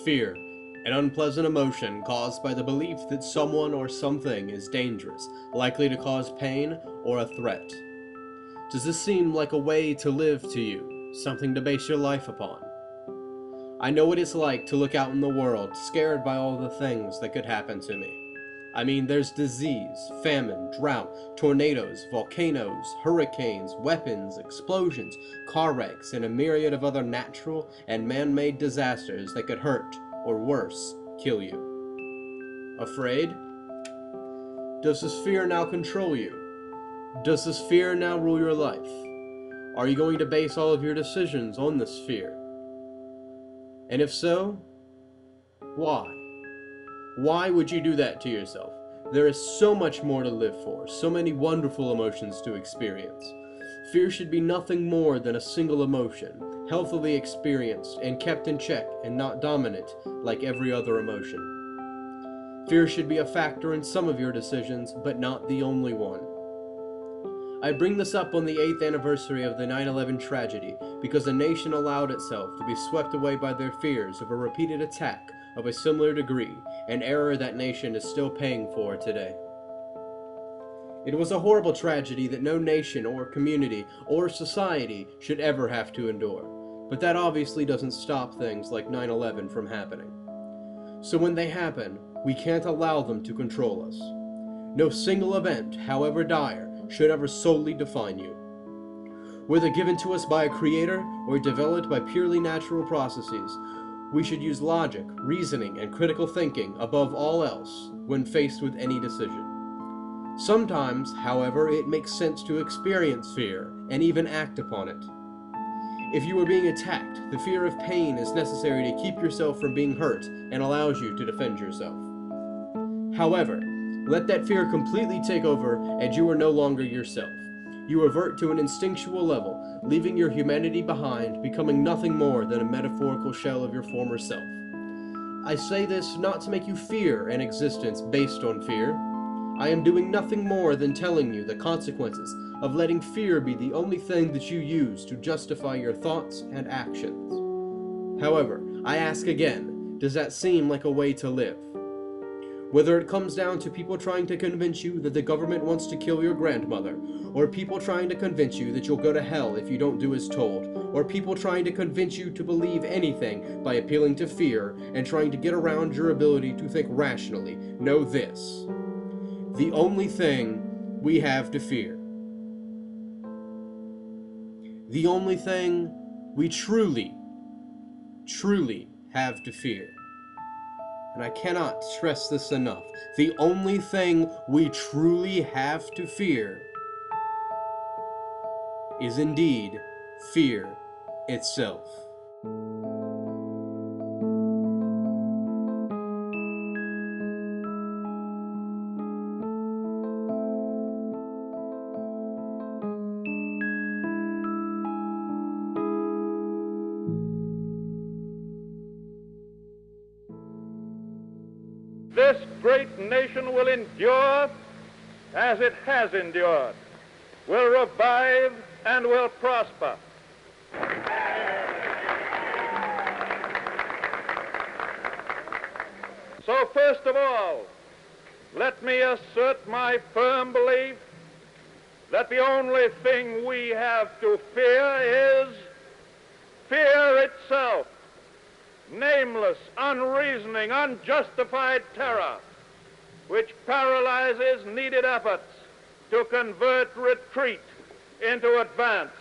Fear, an unpleasant emotion caused by the belief that someone or something is dangerous, likely to cause pain, or a threat. Does this seem like a way to live to you, something to base your life upon? I know what it's like to look out in the world, scared by all the things that could happen to me. I mean, there's disease, famine, drought, tornadoes, volcanoes, hurricanes, weapons, explosions, car wrecks, and a myriad of other natural and man-made disasters that could hurt, or worse, kill you. Afraid? Does this fear now control you? Does this fear now rule your life? Are you going to base all of your decisions on this fear? And if so, why? Why would you do that to yourself? There is so much more to live for, so many wonderful emotions to experience. Fear should be nothing more than a single emotion, healthily experienced and kept in check and not dominant like every other emotion. Fear should be a factor in some of your decisions, but not the only one. I bring this up on the 8th anniversary of the 9/11 tragedy because a nation allowed itself to be swept away by their fears of a repeated attack of a similar degree, an error that nation is still paying for today. It was a horrible tragedy that no nation or community or society should ever have to endure, but that obviously doesn't stop things like 9/11 from happening. So when they happen, we can't allow them to control us. No single event, however dire, should ever solely define you. Whether given to us by a creator or developed by purely natural processes, we should use logic, reasoning, and critical thinking above all else when faced with any decision. Sometimes, however, it makes sense to experience fear and even act upon it. If you are being attacked, the fear of pain is necessary to keep yourself from being hurt and allows you to defend yourself. However, let that fear completely take over and you are no longer yourself. You revert to an instinctual level, leaving your humanity behind, becoming nothing more than a metaphorical shell of your former self. I say this not to make you fear an existence based on fear. I am doing nothing more than telling you the consequences of letting fear be the only thing that you use to justify your thoughts and actions. However, I ask again, does that seem like a way to live? Whether it comes down to people trying to convince you that the government wants to kill your grandmother, or people trying to convince you that you'll go to hell if you don't do as told, or people trying to convince you to believe anything by appealing to fear and trying to get around your ability to think rationally, know this: the only thing we have to fear, the only thing we truly have to fear, and I cannot stress this enough, the only thing we truly have to fear is indeed fear itself. This great nation will endure as it has endured, will revive and will prosper. So first of all, let me assert my firm belief that the only thing we have to fear is fear itself. Nameless, unreasoning, unjustified terror, which paralyzes needed efforts to convert retreat into advance.